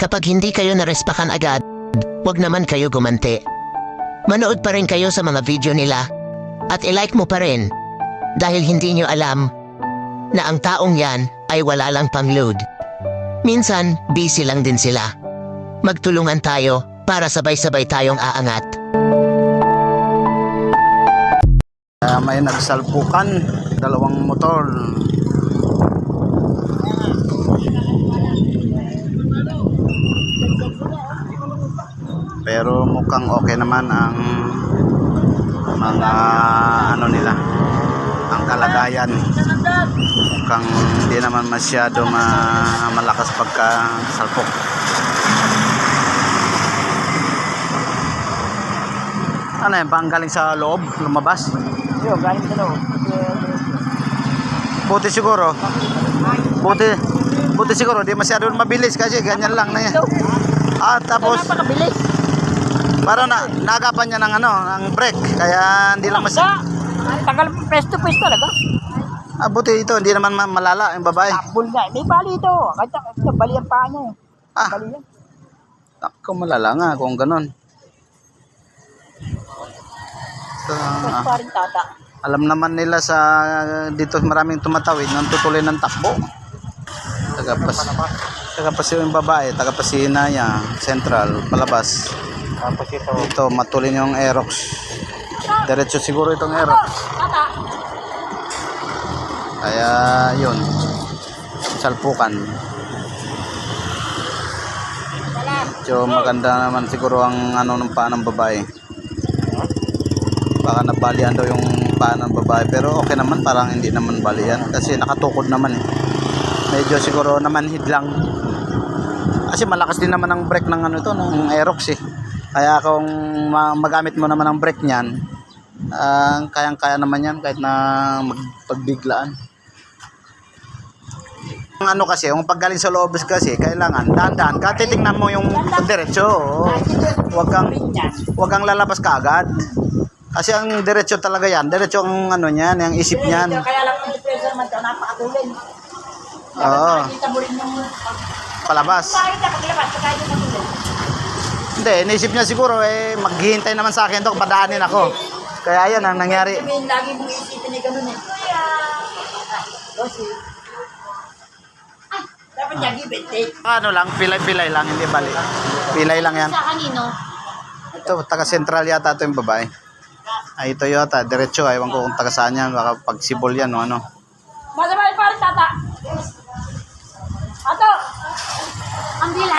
Kapag hindi kayo narespakan agad, wag naman kayo gumanti. Manood pa rin kayo sa mga video nila at ilike mo pa rin dahil hindi nyo alam na ang taong yan ay wala lang pang-load. Minsan, busy lang din sila. Magtulungan tayo para sabay-sabay tayong aangat. May nagsalpukan, dalawang motor. Pero mukhang okay naman ang mga ano nila, ang kalagayan. Mukhang hindi naman masyado malakas pagkasalpok. Ano yan, bang galing sa loob, lumabas? Yo, galing sa loob. Buti siguro. Buti siguro, di masyado mabilis kasi ganyan lang na yan. Tapos Napakabilis. parang nagapan niya ng ng brake, kaya hindi lang Tagal press to press talaga. buti ito, hindi naman malala yung babae. Tapol nga. May bali ito. Kahit ito, bali ang paa niya. Bali yan. Ako malala nga kung ganun. Mas paring tata. Alam naman nila sa dito maraming tumatawid nang tutuloy ng takbo. Tagapas yung babae, tagapas si Naya, Central, palabas. Tapos Ito, matulin yung Aerox. Diretso siguro itong Aerox. Kaya yun, salpukan. So maganda naman siguro ang ng paa ng babae. Baka nabalian daw yung paa ng babae, pero okay naman, parang hindi naman balian kasi nakatukod naman eh. Medyo siguro naman hidlang. Kasi malakas din naman ang brake ng ng Aerox eh. Kaya kung magamit mo naman ang brake niyan, kayang-kaya naman yan kahit na magpagbiglaan. Ang kasi, yung paggaling sa loob kasi, kailangan dahan-dahan ka, titingnan mo yung diretso. Huwag kang lalabas kaagad. Kasi ang diretso talaga yan, diretso ang niyan, yung isip niyan. Kaya lang yung depression naman ito, napakatulin. Oo. Nakita mo rin yung Palabas. pakita paglabas, kahit yung matulin. Hindi, inisip niya siguro maghihintay naman sa akin to, padaanin ako. Kaya yan ang nangyari. Sabihin, lagi mong isipin eh, ganun eh. Kasi, dapat niya give and take. Lang, pilay-pilay lang, hindi bali. Pilay lang yan. Sa kanino? Ito, taga-central yata ito yung babae. Ay, ito yata, diretso. Ewan ko kung taga saan yan, baka pagsibol yan o ano. Masama yung parang tata. Ato! Ang dila.